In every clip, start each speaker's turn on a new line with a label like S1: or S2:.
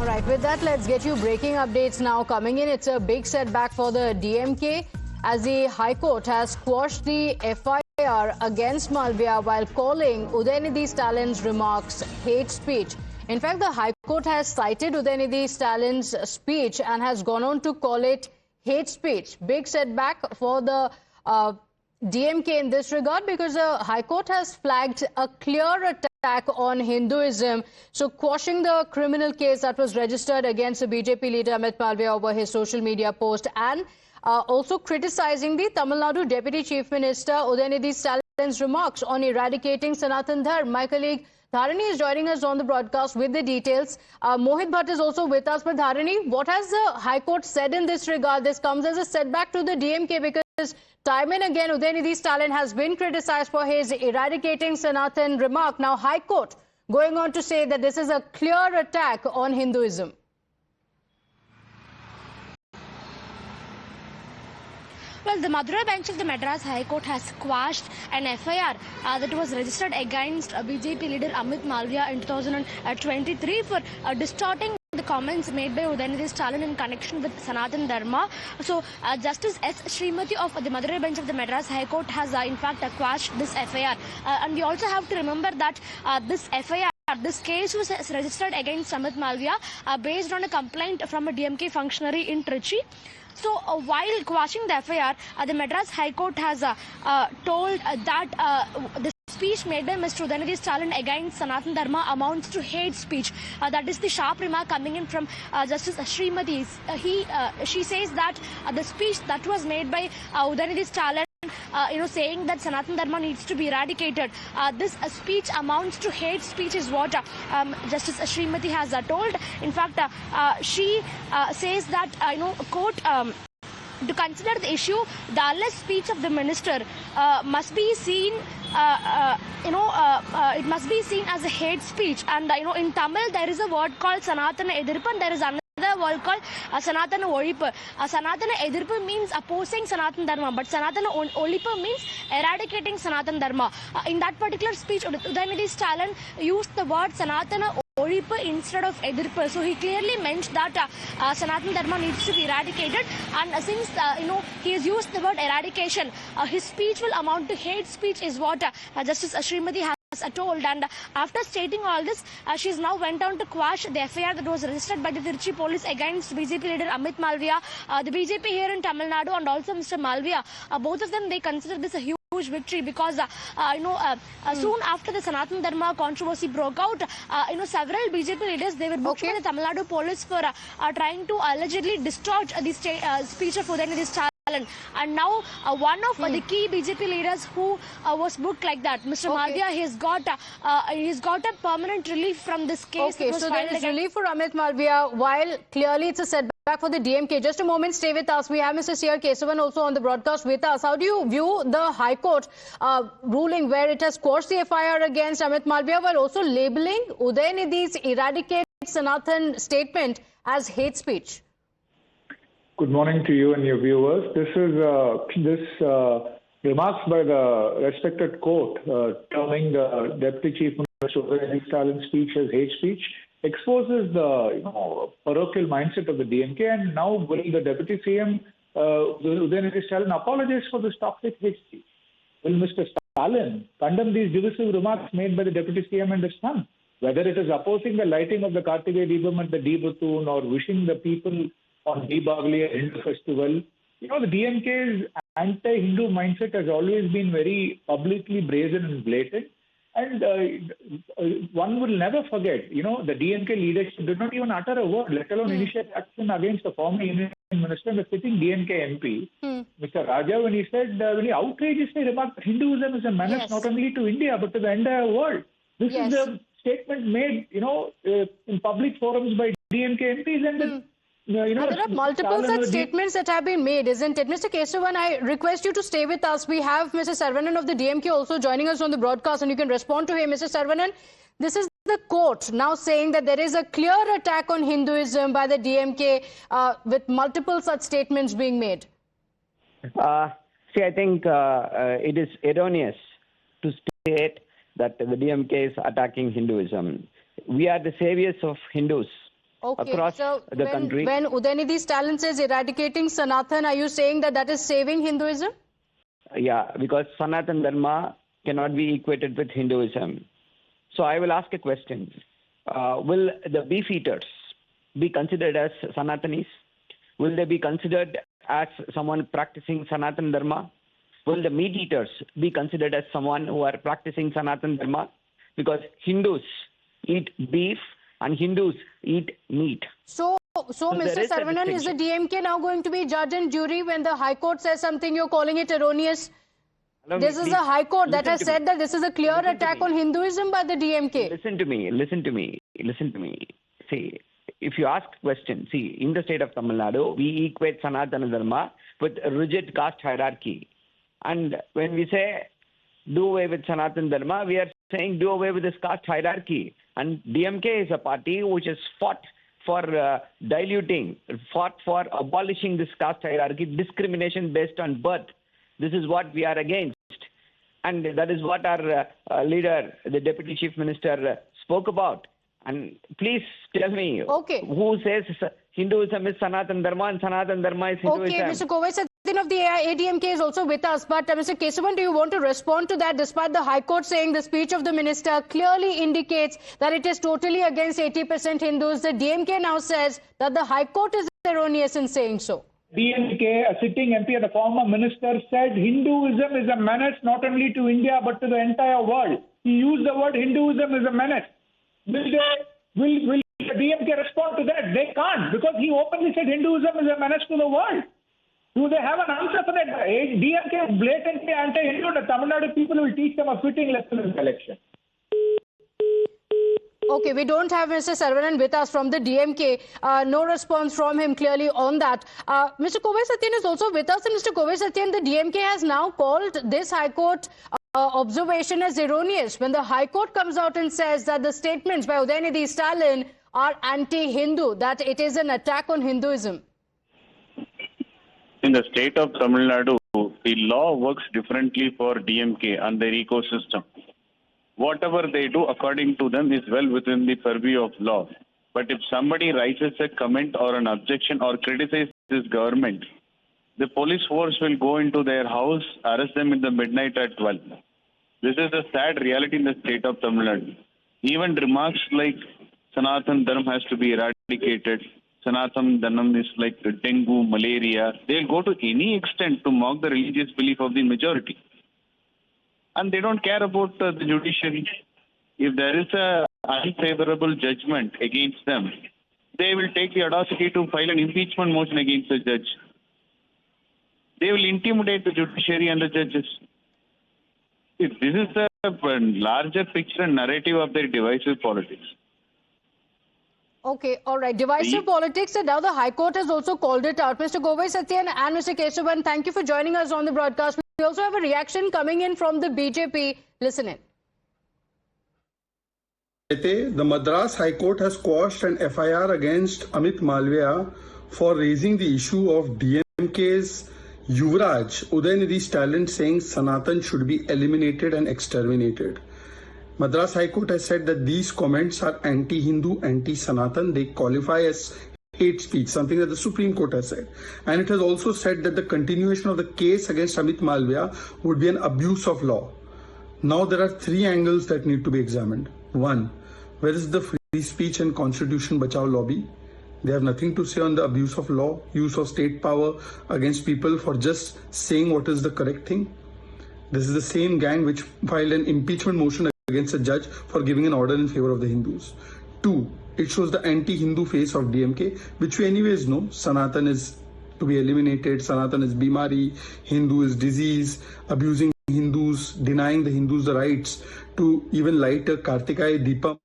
S1: All right, with that, let's get you breaking updates now coming in. It's a big setback for the DMK as the High Court has quashed the FIR against Malviya while calling Udhayanidhi Stalin's remarks hate speech. In fact, the High Court has cited Udhayanidhi Stalin's speech and has gone on to call it hate speech. Big setback for the DMK in this regard because the High Court has flagged a clear attack on Hinduism, so quashing the criminal case that was registered against the BJP leader Amit Malviya over his social media post, and also criticizing the Tamil Nadu Deputy Chief Minister Udhayanidhi Stalin's remarks on eradicating Sanatan Dharma. My colleague Dharani is joining us on the broadcast with the details. Mohit Bhatt is also with us. But Dharani, what has the High Court said in this regard? This comes as a setback to the DMK because time and again Udhayanidhi Stalin has been criticized for his eradicating Sanatan remark. Now High Court going on to say that this is a clear attack on Hinduism.
S2: Well, the Madurai bench of the Madras High Court has quashed an FIR that was registered against BJP leader Amit Malviya in 2023 for distorting the comments made by Udhayanidhi Stalin in connection with Sanatan Dharma. So, Justice S. Srimati of the Madurai bench of the Madras High Court has in fact quashed this FIR. And we also have to remember that this FIR, this case was registered against Amit Malviya based on a complaint from a DMK functionary in Trichy. So, while quashing the FIR, the Madras High Court has told that the speech made by Mr. Udhayanidhi Stalin against Sanatan Dharma amounts to hate speech. That is the sharp remark coming in from Justice Srimati. She says that the speech that was made by Udhayanidhi Stalin, saying that Sanatan Dharma needs to be eradicated. This speech amounts to hate speech is what Justice Srimati has told. In fact, she says that, quote, to consider the issue, the alleged speech of the minister must be seen, it must be seen as a hate speech. And, in Tamil, there is a word called Sanatana Edirpu, and there is another word called Sanatana Olipu. Sanatana Edirpu means opposing Sanatan Dharma, but Sanatana Olipu means eradicating Sanatan Dharma. In that particular speech, Udhayanidhi Stalin used the word Sanatana Olipu instead of Edirpu. So he clearly meant that Sanatan Dharma needs to be eradicated, and since he has used the word eradication, his speech will amount to hate speech is what Justice Srimati has told. And after stating all this, she has now went on to quash the FIR that was registered by the Trichy police against BJP leader Amit Malviya, the BJP here in Tamil Nadu, and also Mr. Malviya. Both of them, they consider this a huge victory because soon after the Sanatan Dharma controversy broke out, several BJP leaders, they were booked by the Tamil Nadu police for trying to allegedly distort the speech of Udhayanidhi Stalin. And now one of the key BJP leaders who was booked like that, Mr. Malviya, he's got a permanent relief from this case.
S1: Okay, so there is relief for Amit Malviya, while clearly it's a setback for the DMK. Just a moment, stay with us. We have Mr. C.R. Kesavan also on the broadcast with us. How do you view the High Court ruling where it has quashed the FIR against Amit Malviya while also labeling Udhayanidhi's eradicate Sanatan statement as hate speech?
S3: Good morning to you and your viewers. This is remarks by the respected court terming the Deputy Chief Minister Udhayanidhi Stalin's speech as hate speech exposes the parochial mindset of the DMK. And now will the Deputy CM Udhayanidhi Stalin apologize for this toxic hate speech? Will Mr. Stalin condemn these divisive remarks made by the Deputy CM and his son? Whether it is opposing the lighting of the Kartige Deepam at the Deepathoon or wishing the people on Deepavali Hindu festival, the DMK's anti-Hindu mindset has always been very publicly brazen and blatant. And one will never forget, the DMK leadership did not even utter a word, let alone initiate action against the former Union Minister, the sitting DMK MP, Mr. Raja, when he outrageously remarked that Hinduism is a menace not only to India but to the entire world. This is a statement made, in public forums by DMK MPs, and
S1: there are multiple such statements that have been made, isn't it? Mr. Kesavan, I request you to stay with us. We have Mr. Saravanan of the DMK also joining us on the broadcast, and you can respond to him. Mr. Saravanan, this is the court now saying that there is a clear attack on Hinduism by the DMK with multiple such statements being made.
S4: I think it is erroneous to state that the DMK is attacking Hinduism. We are the saviors of Hindus. across the country.
S1: When Udhayanidhi Stalin says eradicating Sanatan, are you saying that that is saving Hinduism?
S4: Yeah, because Sanatan Dharma cannot be equated with Hinduism. So I will ask a question. Will the beef eaters be considered as Sanatanis? Will they be considered as someone practicing Sanatan Dharma? Will the meat eaters be considered as someone who are practicing Sanatan Dharma? Because Hindus eat beef and Hindus eat meat.
S1: So
S4: there
S1: Mr.
S4: is a
S1: Saravanan, is the DMK now going to be judge and jury when the High Court says something you're calling it erroneous? This is the High Court that has said that this is a clear attack on Hinduism by the DMK.
S4: Listen to me. See, if you ask question, see, in the state of Tamil Nadu, we equate Sanatana Dharma with rigid caste hierarchy. And when we say do away with Sanatana Dharma, we are saying do away with this caste hierarchy. And DMK is a party which has fought for fought for abolishing this caste hierarchy, discrimination based on birth. This is what we are against. And that is what our leader, the Deputy Chief Minister, spoke about. And please tell me, who says Hinduism is Sanatan Dharma and Sanatan Dharma is Hinduism?
S1: Okay, Mr. Quashed of the ADMK is also with us. But Mr. Kesavan, do you want to respond to that? Despite the High Court saying the speech of the minister clearly indicates that it is totally against 80% Hindus, the DMK now says that the High Court is erroneous in saying so.
S3: DMK, a sitting MP and a former minister, said Hinduism is a menace not only to India but to the entire world. He used the word Hinduism is a menace. Will the DMK respond to that? They can't, because he openly said Hinduism is a menace to the world. Do they have an answer for that? DMK is blatantly anti-Hindu. The Tamil Nadu people will teach them a fitting lesson in this election.
S1: Okay, we don't have Mr. Saravanan with us from the DMK. No response from him clearly on that. Mr. Quashed is also with us. And Mr. Quashed, the DMK has now called this High Court observation as erroneous when the High Court comes out and says that the statements by Udhayanidhi Stalin are anti-Hindu, that it is an attack on Hinduism.
S5: In the state of Tamil Nadu, the law works differently for DMK and their ecosystem. Whatever they do, according to them, is well within the purview of law. But if somebody raises a comment or an objection or criticizes this government, the police force will go into their house, arrest them in the midnight at 12. This is the sad reality in the state of Tamil Nadu. Even remarks like Sanatan Dharma has to be eradicated, Sanatan Dharma is like dengue, malaria, they'll go to any extent to mock the religious belief of the majority. And they don't care about the judiciary. If there is a unfavorable judgment against them, they will take the audacity to file an impeachment motion against the judge. They will intimidate the judiciary and the judges. This is the larger picture and narrative of their divisive politics.
S1: Okay, all right. Divisive politics, and now the High Court has also called it out. Mr. Govai and Mr. Kesavan, thank you for joining us on the broadcast. We also have a reaction coming in from the BJP. Listen in.
S6: The Madras High Court has quashed an FIR against Amit Malviya for raising the issue of DMK's Yuvraj Udhayanidhi Stalin saying Sanatan should be eliminated and exterminated. Madras High Court has said that these comments are anti-Hindu, anti-Sanatan. They qualify as hate speech, something that the Supreme Court has said. And it has also said that the continuation of the case against Amit Malviya would be an abuse of law. Now there are three angles that need to be examined. One, where is the free speech and Constitution Bachao lobby? They have nothing to say on the abuse of law, use of state power against people for just saying what is the correct thing. This is the same gang which filed an impeachment motion against a judge for giving an order in favor of the Hindus. Two, it shows the anti-Hindu face of DMK, which we anyways know. Sanatan is to be eliminated, Sanatan is bimari, Hindu is disease, abusing Hindus, denying the Hindus the rights to even light a Kartikaya Deepam.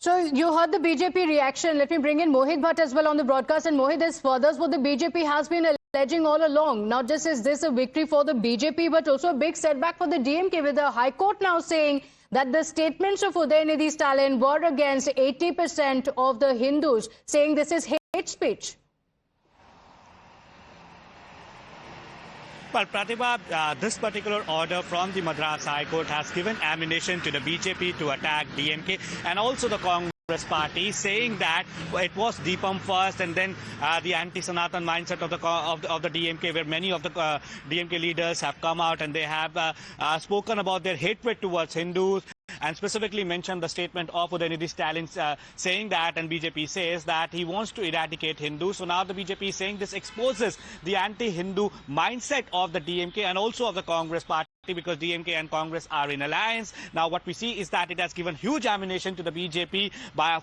S1: So you heard the BJP reaction. Let me bring in Mohit Bhatt as well on the broadcast. And Mohit, this furthers what the BJP has been alleging all along. Not just is this a victory for the BJP, but also a big setback for the DMK, with the High Court now saying that the statements of Udhayanidhi Stalin were against 80% of the Hindus, saying this is hate speech.
S7: Well, Pratibha, this particular order from the Madras High Court has given ammunition to the BJP to attack DMK and also the Congress Congress party, saying that it was Deepam first and then the anti-Sanatan mindset of the DMK, where many of the DMK leaders have come out and they have spoken about their hatred towards Hindus, and specifically mentioned the statement of Udhayanidhi Stalin saying that, and BJP says that he wants to eradicate Hindus. So now the BJP is saying this exposes the anti-Hindu mindset of the DMK and also of the Congress party, because DMK and Congress are in alliance. Now what we see is that it has given huge ammunition to the BJP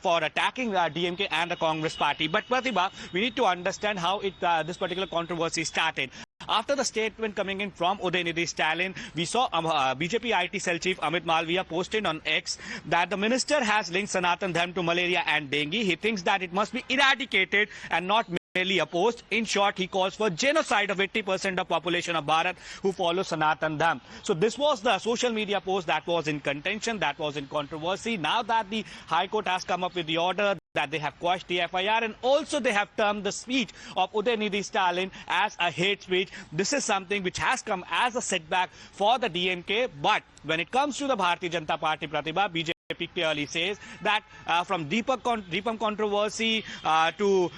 S7: for attacking DMK and the Congress party. But Pratibha, we need to understand how this particular controversy started. After the statement coming in from Udhayanidhi Stalin, we saw BJP IT cell chief Amit Malviya posted on X that the minister has linked Sanatan Dharma to malaria and dengue. He thinks that it must be eradicated and not merely opposed. In short, he calls for genocide of 80% of population of Bharat who follow Sanatan Dharma. So this was the social media post that was in contention, that was in controversy. Now that the High Court has come up with the order that they have quashed the FIR, and also they have termed the speech of Udhayanidhi Stalin as a hate speech. This is something which has come as a setback for the DMK. But when it comes to the Bharatiya Janata Party, Pratibha, BJP clearly says that from Deepam controversy to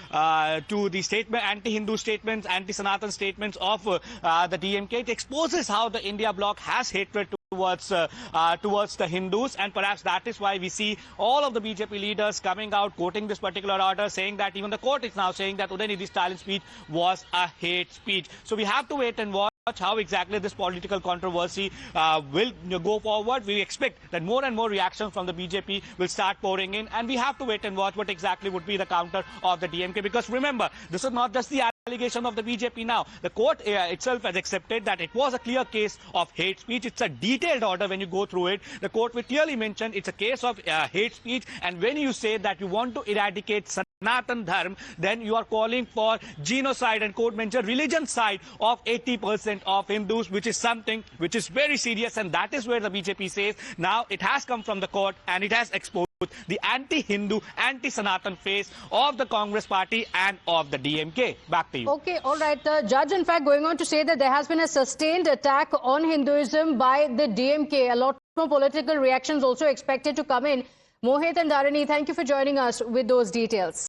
S7: the statement, anti-Hindu statements, anti-Sanatan statements of the DMK, it exposes how the India bloc has hatred towards the Hindus, and perhaps that is why we see all of the BJP leaders coming out quoting this particular order, saying that even the court is now saying that Udhayanidhi Stalin's speech was a hate speech. So we have to wait and watch how exactly this political controversy will go forward. We expect that more and more reactions from the BJP will start pouring in, and we have to wait and watch what exactly would be the counter of the DMK, because remember, this is not just the allegation of the BJP now. The court itself has accepted that it was a clear case of hate speech. It's a detailed order. When you go through it, the court will clearly mention it's a case of hate speech, and when you say that you want to eradicate Sanatan Dharma, then you are calling for genocide, and court mentioned religion side of 80% of Hindus, which is something which is very serious, and that is where the BJP says now it has come from the court and it has exposed the anti-Hindu, anti-Sanatan face of the Congress party and of the DMK. Back to you.
S1: Okay, all right. The judge, in fact, going on to say that there has been a sustained attack on Hinduism by the DMK. A lot more political reactions also expected to come in. Mohit and Dharani, thank you for joining us with those details.